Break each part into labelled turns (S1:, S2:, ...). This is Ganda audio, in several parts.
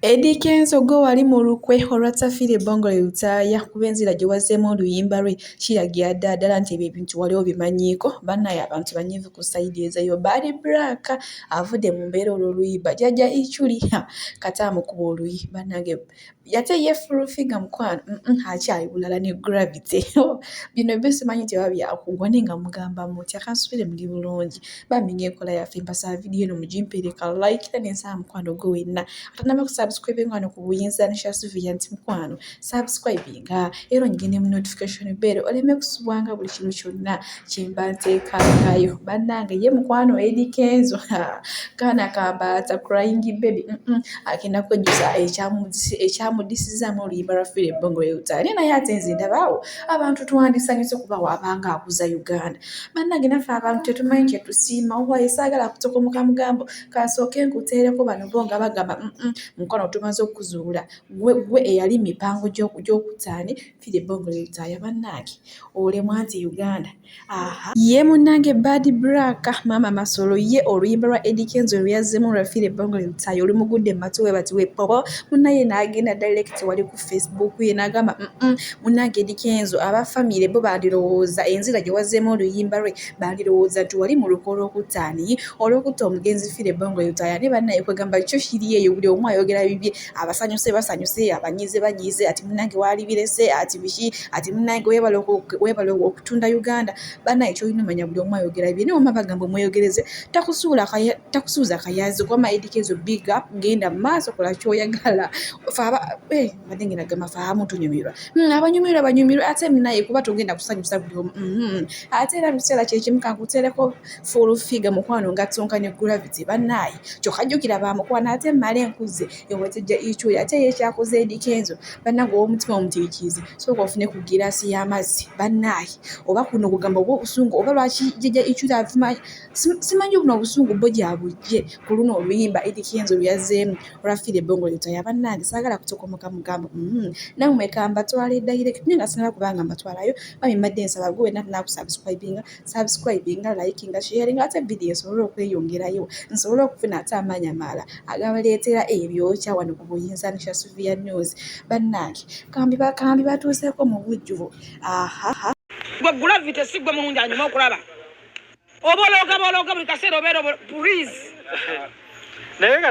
S1: Eddy kenzo go wali mulukwe olwatsa Plilly Bongole Lutaaya kuba enzira gye wazzeemu oluyimba lwe kiragira ddala nti ebyo ebintu wali obimanyiiko. Bannaye abantu banyiivu ku sayidi ezayo. Bali Black avudde mu mbeera olw'oluyimba jjajja ichuli kati amukuba oluyi bannange yate ye full figure mukwano akyali bulala ne gravity bino byo simanyi nti oba byakugwa naye nga mugamba muti akansubire muli bulungi bamenye enkola yaffe mpasa vidiyo eno mugimpeereka like n'ensala mukwano gwe wenna atanaba kusubscribe ngano ku buyinza ne Shasuvia nti mukwano subscribinga era onyigene mu notification bell oleme kusubwanga buli kintu kyonna kimba nteekakayo. Bannange ye mukwano Eddy kenzo kaana kambaata crying baby agenda kwejjusa ekyamudisizaamu oluyimba lwa Plilly Bongole Lutaaya naye ate nze ndabaawo abantu twandisanyuse kuba waabanga aguza Uganda. Bannange naffe abantu tetumanyi kye tusiima owaye saagala kutokomoka mugambo kasooke nkuteereko bano bo nga bagamba mukwano tumaze okuzuula gwe eyali mipango gy'okutaani Plilly Bongole Lutaaya. Bannange olemwa nti Uganda ye munnange Bad Black Mama Masolo ye oluyimba lwa Eddy kenzo lwe yazzeemu lwa Plilly Bongole Lutaaya olumugudde mu matu we bati wepobo munnaye n'agenda direct wali ku Facebook ye n'agamba munnange Eddy kenzo abafamire bo bandirowooza enzira gye wazzeemu oluyimba lwe bandirowooza nti wali mu luko olwokutaani olwokutta omugenzi Plilly Bongole Lutaaya ne bannaye kwegamba kyo kiri eyo buli omu ayogera bibye abasanyuse basanyuse abanyize banyize ati munnange waali birese ati biki ati munnange weebala okutunda Uganda. Bannaye kyolina omanya buli omu ayogera bibye naye oma bagamba omweyogereze takusuuza kayazi kwama Eddy kenzo big up genda mu maaso kola kyoyagala badde ngenda gamba faamu tunyumirwa abanyumirwa ate munaye kuba togenda kusanyusa buli omu ate era mu kiseera kyekimu kankuteereko full figure mukwano nga tonka ne gravity. Bannaye kyokka jjukira bamukwana ate mmale enkuze ewetejja ichuli ate ye kyakoze Eddy kenzo bannange ow'omutima omutiikizi sooka ofune ku giraasi y'amazzi. Bannaye oba kuno kugamba obwo obusungu oba lwaki jjajja ichuli avumayo simanyi buno obusungu bo gyabujje ku luno oluyimba Eddy kenzo lwe yazzeemu olwa Plilly Bongole Lutaaya. Bannange saagala kutokomoka mugambo namwe kambatwala direct naye nga sinaba kubanga mbatwalayo bami mbadde nsaba gwe wenna subscribinga likinga sharinga ate vidiyo esobole okweyongerayo nsobole okufuna ate amaanyi amalala agabaleetera ebyokya wano ku buyinza ne Shasuvia news. Bannange kambi batuuseeko mu bujjuvu
S2: gwe gravity si gwe mulungi anyuma okulaba obolooga buli kaseera obeera please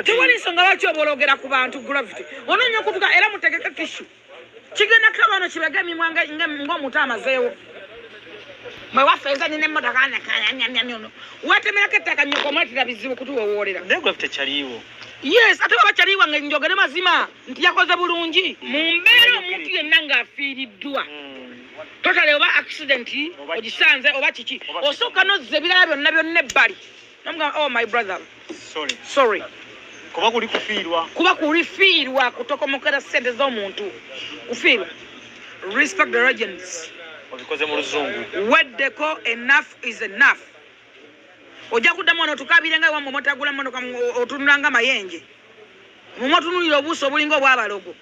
S2: tewali nsonga lwaki obologera ku bantu gravity onoonya okutuka era mutegeke tishu kigenda kabano kibega emimwa ng'omuntu amazeewo mwe wafenza nyine emmotoka ono wetemerako ettaka nnyoko omwetera bizibu kutuwowoolera naye gravity kyaliiwo yes ate baba kyaliiwa nga njogere mazima nti yakoze bulungi mu mbeera omuntu yenna ng'afiiriddwa totale oba accident ogisanze oba kiki osooka nozza ebirala byonna ebbali nomugamba oh my brother sorry kuba kulifiirwa kutokomokera ssente z'omuntu kufiirwa respect the legends obikoze mu luzungu weddeko enough is enough ojja kuddamu ono tukabire nga wamwe motagula monoka otunulanga mayenje mumotunulira obuuso obulinga obwabalogo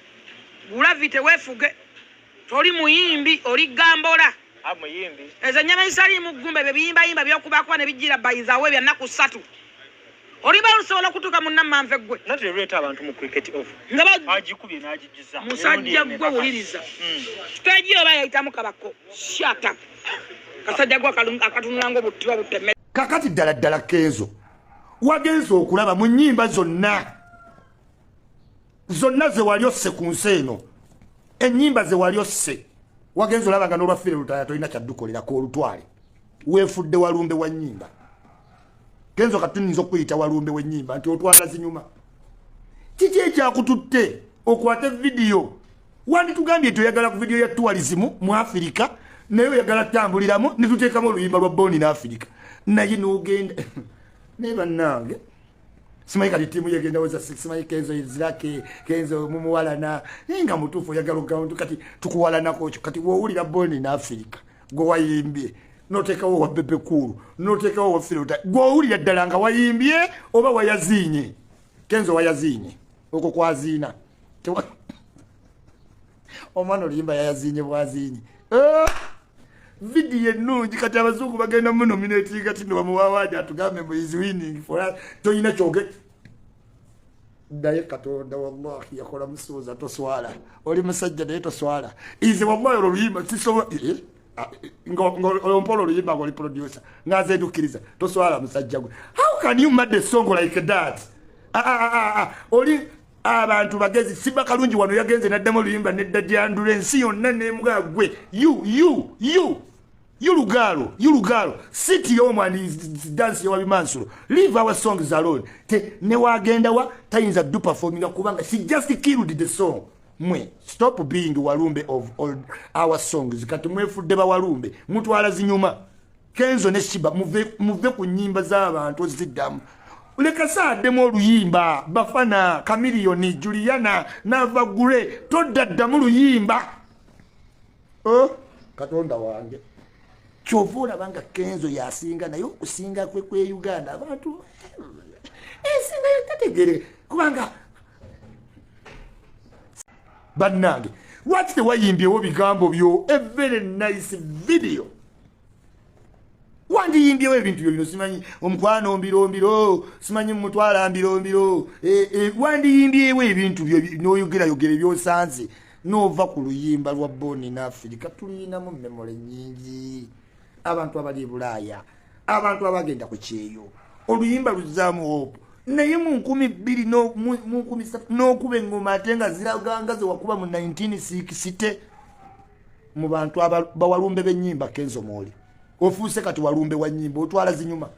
S2: gulavite weefuge toli muyimbi oli gambola ezo ennyama ezisali mu ggumba ebyo biyimbayimba byokubakwa ne bijjira bayizawe byannaku 3 oliba lusobola okutuuka munnammanve ggwe musajja gwe wuliriza siteegi oba yayitamu kabako shata kasajja gwe akatunulanga obuttiba butemere
S3: kakati ddala kenzo wagenza okulaba mu nnyimba zonna ze wali osse ku nsi eno ennyimba ze wali osse wagenza olabanga n'olwa Plilly Lutaaya tolina kyaddukolerako olutwale weefudde walumbe wa nnyimba kenzo kati nnyinza okuyita walumbe w'ennyimba nti otwala zinyuma kiki ekyakututte okwate vidiyo wanditugambye nti oyagala ku vidiyo ya tourism mu Afirika naye oyagala tambuliramu nituteekamu oluyimba lwa Boni ne Afirika naye n'ogenda naye bannange simanyi kati ttiimu yegenda weza simanyi kenzo izirake kenzo mumuwalana naye nga mutuufu oyagala ogauntu kati tukuwalanako ekyo kati woowulira Boni ne Afirika gwe wayimbye notekawo wa bebe kuru notekawo wa Plilly Lutaaya gwowulira ddala nga wayimbye oba wayazinye kenzo wayazinye okwo kwaziina omwana oluyimba yayazinye bwazinye vidiyo ennungi kati abazungu bagenda mu nominating kati no bamuwawaadi atugambe mu is winning for us toyina kyoge daye katonda wallahi yakola musuuza toswala oli musajja naye toswala ize wallahi oluyimba sisobola ngompolo oluyimba ngoli producer ngaze ndukiriza toswala musajja gwe. How can you make a song like that? Oli abantu bagezi siba kalungi wano yagenze naddemu oluyimba nedda gyandula ensi yonna nemugagwe you lugalo sit home and dance your Mansuro. Leave our songs alone. Ne wagenda wa tayinza do performing kubanga she just killed the song. Stop being Walumbe of all our songs. Kati mwefudde ba Walumbe mutwala zinyuma. Kenzo ne Shiba muve ku nyimba z'abantu ziddamu. Uleka saddemu oluyimba bafana Chameleone Juliana Nava Gure todaddamu oluyimba. Katonda wange Chovula banga Kenzo yasinga nayo kusinga kwe Uganda abantu esinga yatategere kubanga bannange what's the wayimbyewo bigambo byo a very nice video wandi yimbyewo ebintu byo simanyi omukwano mbiro simanyi mutwala mbiro wandi yimbyewo ebintu byo noyogera byosanze nova ku luyimba lwa Boni na Afrika tulina mu memory nyingi abantu abali Bulaya abantu abagenda ku kyeyo oluyimba luzamu hope naye mu 2000 no kube ngoma atenga ziraganga ze wakuba mu 1960 mu bantu Walumbe benyimba Kenzo moli ofuse kati Walumbe wa nyimba otwala zinyuma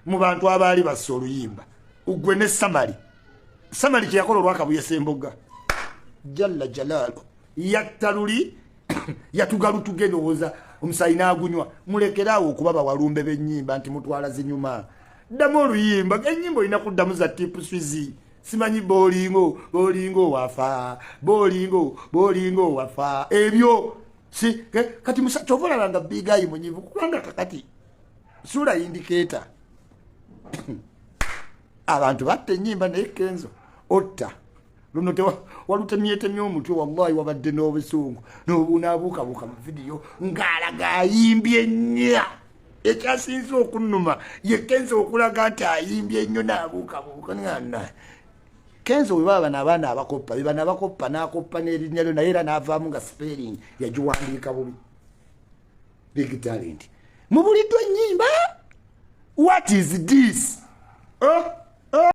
S3: mu bantu abali basolo yimba ugwe ne Samali kyakola lwakabuye Semboga jalla jalalo yataluli yatugalu tugenoza omusayina agunywa mulekerawo okuba Walumbe benyimba nti mutwala zinyuma ddamu oluyimba enyimbo ina kuddamu za tipu swizi simanyi bolingo wafa bolingo wafa ebyo si kati musachovola langa bigayi munyivu kubanga kakati sura indicator abantu batte nyimba ne Kenzo otta luno te walutemyete omutwe wallahi wabadde n'obusungu n'obunabuuka mu video ngalaga ayimbye nya ekyasinze okunuma ye Kenzo okulaga nti ayimbye nnyo n'abuuka ngana Kenzo we baba n'abaana abakoppa bibana abakoppa n'akoppa n'erinnya lyo naye era n'avaamu nga spelling yagiwandiika bubi big talent mubuliddwa ennyimba what is this